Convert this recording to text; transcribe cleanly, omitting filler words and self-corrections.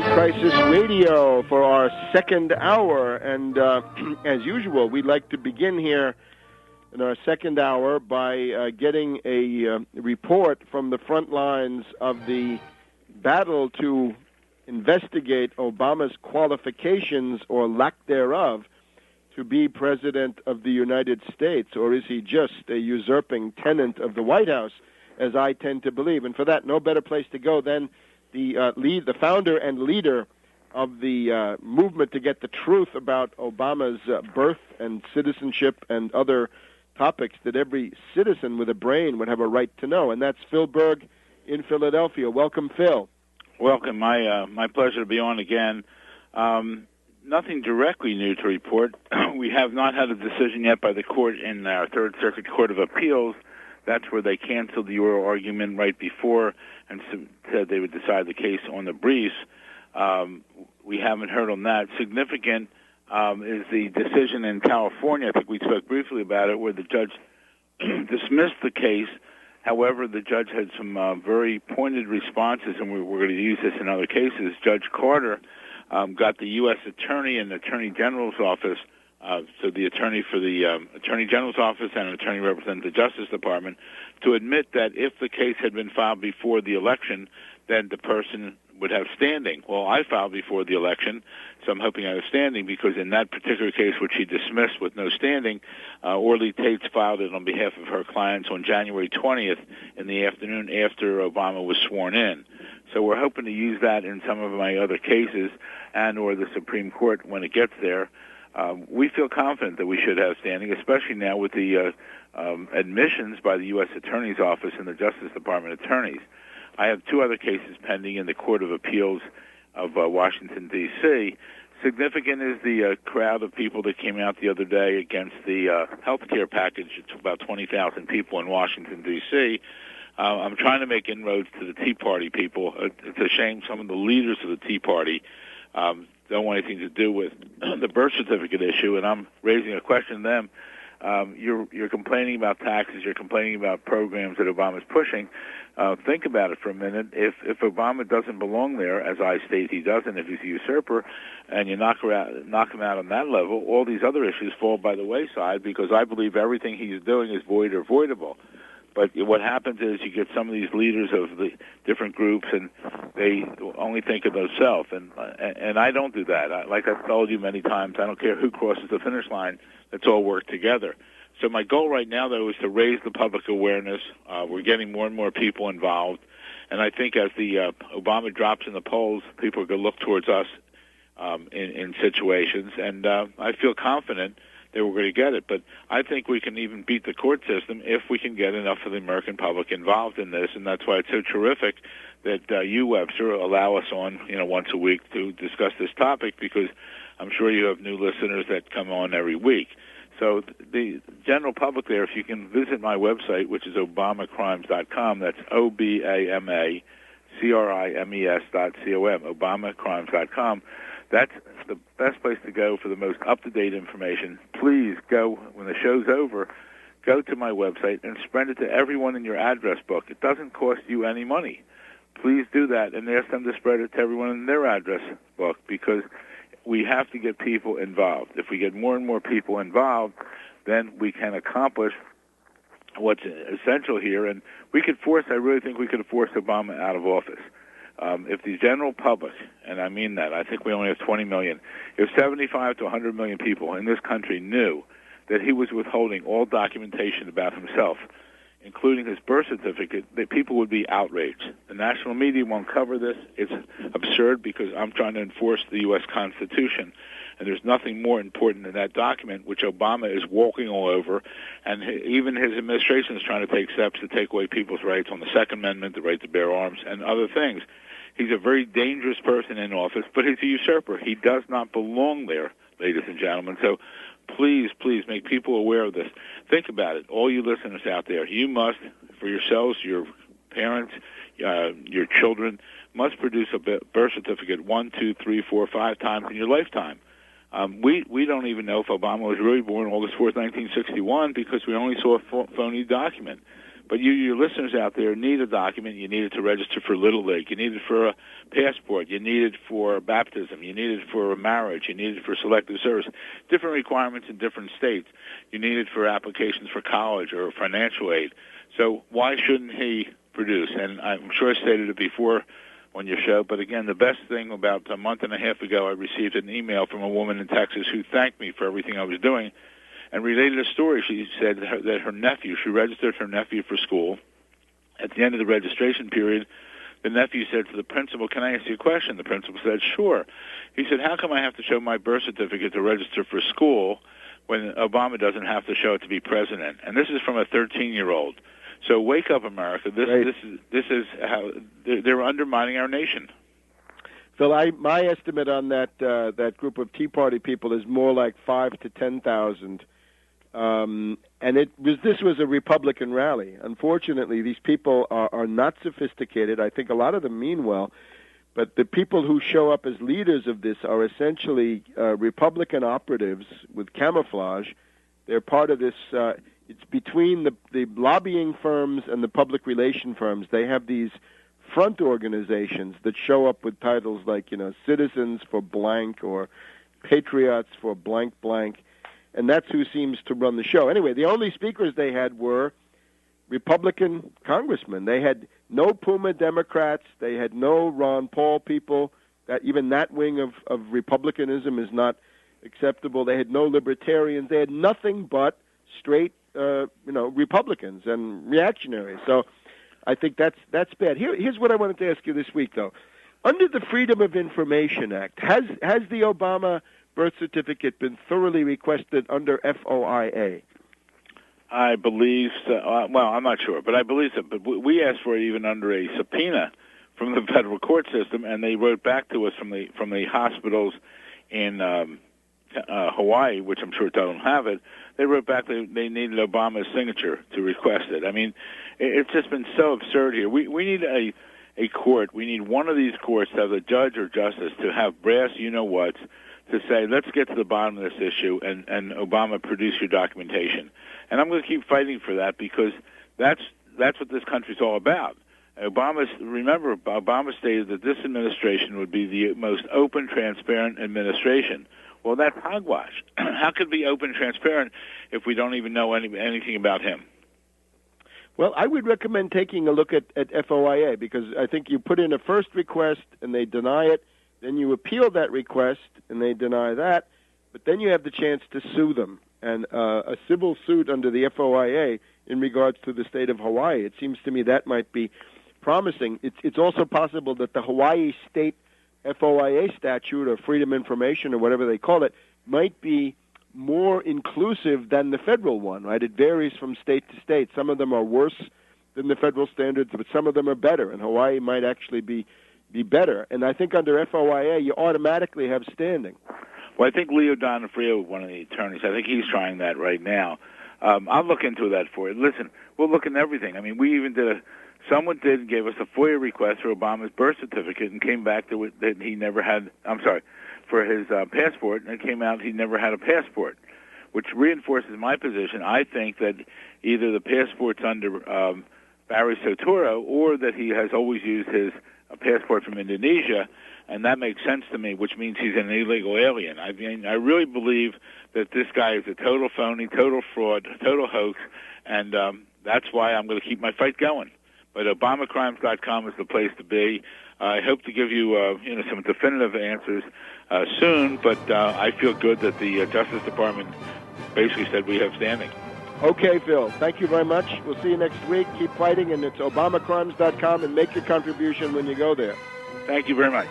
World Crisis Radio for our second hour. And as usual, we'd like to begin here in our second hour by getting a report from the front lines of the battle to investigate Obama's qualifications or lack thereof to be President of the United States, or is he just a usurping tenant of the White House, as I tend to believe? And for that, no better place to go than the founder and leader of the movement to get the truth about Obama's birth and citizenship and other topics that every citizen with a brain would have a right to know, and that's Phil Berg in Philadelphia. Welcome, Phil. Welcome. My pleasure to be on again. Nothing directly new to report. We have not had a decision yet by the court in our Third Circuit Court of Appeals. That's where they canceled the oral argument right before and said they would decide the case on the briefs. We haven't heard on that. Significant is the decision in California. I think we spoke briefly about it, where the judge dismissed the case. However, the judge had some very pointed responses, and we're going to use this in other cases. Judge Carter got the U.S. Attorney and Attorney General's Office, so the attorney for the Attorney General's Office and an attorney representing the Justice Department, to admit that if the case had been filed before the election, then the person would have standing. Well, I filed before the election, so I'm hoping I have standing, because in that particular case, which he dismissed with no standing, Orly Tates filed it on behalf of her clients on January 20th in the afternoon after Obama was sworn in. So we're hoping to use that in some of my other cases and or the Supreme Court when it gets there. We feel confident that we should have standing, especially now with the admissions by the U.S. Attorney's Office and the Justice Department attorneys. I have two other cases pending in the Court of Appeals of Washington, D.C. Significant is the crowd of people that came out the other day against the health care package. It's about 20,000 people in Washington, D.C. I'm trying to make inroads to the Tea Party people. It's a shame some of the leaders of the Tea Party don't want anything to do with the birth certificate issue, and I'm raising a question to them. You're complaining about taxes. You're complaining about programs that Obama's pushing. Think about it for a minute. If Obama doesn't belong there, as I state he doesn't, if he's a usurper, and you knock him out on that level, all these other issues fall by the wayside, because I believe everything he's doing is void or voidable. But what happens is you get some of these leaders of the different groups, and they only think of themselves. And I don't do that. Like I've told you many times, I don't care who crosses the finish line. Let's all work together. So my goal right now, though, is to raise the public awareness. We're getting more and more people involved. And I think as the Obama drops in the polls, people are going to look towards us in situations. And I feel confident that we're going to get it. But I think we can even beat the court system if we can get enough of the American public involved in this. And that's why it's so terrific that you, Webster, allow us on once a week to discuss this topic, because I'm sure you have new listeners that come on every week. So the general public there, if you can visit my website, which is obamacrimes.com, that's OBAMACRIMES.com, obamacrimes.com, that's the best place to go for the most up-to-date information. Please go, when the show's over, go to my website and spread it to everyone in your address book. It doesn't cost you any money. Please do that and ask them to spread it to everyone in their address book, because we have to get people involved. If we get more and more people involved, then we can accomplish what's essential here. And we could I really think we could force Obama out of office. If the general public, and I mean that, I think we only have 20 million, if 75 to 100 million people in this country knew that he was withholding all documentation about himself, including his birth certificate, that people would be outraged. The national media won't cover this. It's absurd, because I'm trying to enforce the U.S. Constitution, and there's nothing more important than that document, which Obama is walking all over, and even his administration is trying to take steps to take away people's rights on the Second Amendment, the right to bear arms, and other things. He's a very dangerous person in office, but he's a usurper. He does not belong there, ladies and gentlemen. So please make people aware of this. Think about it. All you listeners out there, you must, for yourselves, your parents, your children, must produce a birth certificate 1, 2, 3, 4, 5 times in your lifetime. We don't even know if Obama was really born August 4th, 1961, because we only saw a phony document. But you listeners out there need a document. You need it to register for Little League. You need it for a passport. You need it for baptism. You need it for a marriage. You need it for selective service. Different requirements in different states. You need it for applications for college or financial aid. So why shouldn't he produce? And I'm sure I stated it before on your show, but again, the best thing, about a month and a half ago, I received an email from a woman in Texas who thanked me for everything I was doing and related a story. She said that her nephew, she registered her nephew for school. At the end of the registration period, the nephew said to the principal, "Can I ask you a question?" The principal said, "Sure." He said, "How come I have to show my birth certificate to register for school when Obama doesn't have to show it to be president?" And this is from a 13-year-old. So wake up, America. This is how they're undermining our nation. Phil, my estimate on that group of Tea Party people is more like 5,000 to 10,000. And this was a Republican rally. Unfortunately, these people are not sophisticated. I think a lot of them mean well, but the people who show up as leaders of this are essentially Republican operatives with camouflage. They're part of this. It's between the lobbying firms and the public relation firms. They have these front organizations that show up with titles like, Citizens for Blank or Patriots for blank blank, and that's who seems to run the show. Anyway, the only speakers they had were Republican congressmen. They had no Puma Democrats. They had no Ron Paul people. Even that wing of Republicanism is not acceptable. They had no libertarians. They had nothing but straight Republicans and reactionaries. So I think that's bad. Here's what I wanted to ask you this week, though. Under the Freedom of Information Act, has the Obama birth certificate been thoroughly requested under FOIA? I believe so. Well, I'm not sure, but I believe so. But we asked for it even under a subpoena from the federal court system, and they wrote back to us from the hospitals in Hawaii, which I'm sure don't have it. They wrote back they needed Obama's signature to request it. I mean, it's just been so absurd here. We need a court. We need one of these courts to have a judge or justice to have brass you-know-whats to say, let's get to the bottom of this issue, and Obama produce your documentation. And I'm going to keep fighting for that, because that's what this country's all about. Remember, Obama stated that this administration would be the most open, transparent administration. Well, that's hogwash. How could it be open and transparent if we don't even know anything about him? Well, I would recommend taking a look at FOIA, because I think you put in a first request and they deny it, then you appeal that request and they deny that, but then you have the chance to sue them. And a civil suit under the FOIA in regards to the state of Hawaii, it seems to me that might be promising. It's also possible that the Hawaii state FOIA statute, or Freedom of Information, or whatever they call it, might be more inclusive than the federal one, right? It varies from state to state. Some of them are worse than the federal standards, but some of them are better, and Hawaii might actually be better. And I think under FOIA, you automatically have standing. Well, I think Leo Donofrio, one of the attorneys, I think he's trying that right now. I'll look into that for you. Listen, we'll look into everything. I mean, we even someone gave us a FOIA request for Obama's birth certificate and came back to it that he never had, for his passport, and it came out he never had a passport, which reinforces my position. I think that either the passport's under Barry Soetoro, or that he has always used his passport from Indonesia, and that makes sense to me, which means he's an illegal alien. I mean, I really believe that this guy is a total phony, total fraud, total hoax, and that's why I'm going to keep my fight going. But ObamaCrimes.com is the place to be. I hope to give you, some definitive answers soon. But I feel good that the Justice Department basically said we have standing. Okay, Phil. Thank you very much. We'll see you next week. Keep fighting, and it's ObamaCrimes.com, and make your contribution when you go there. Thank you very much.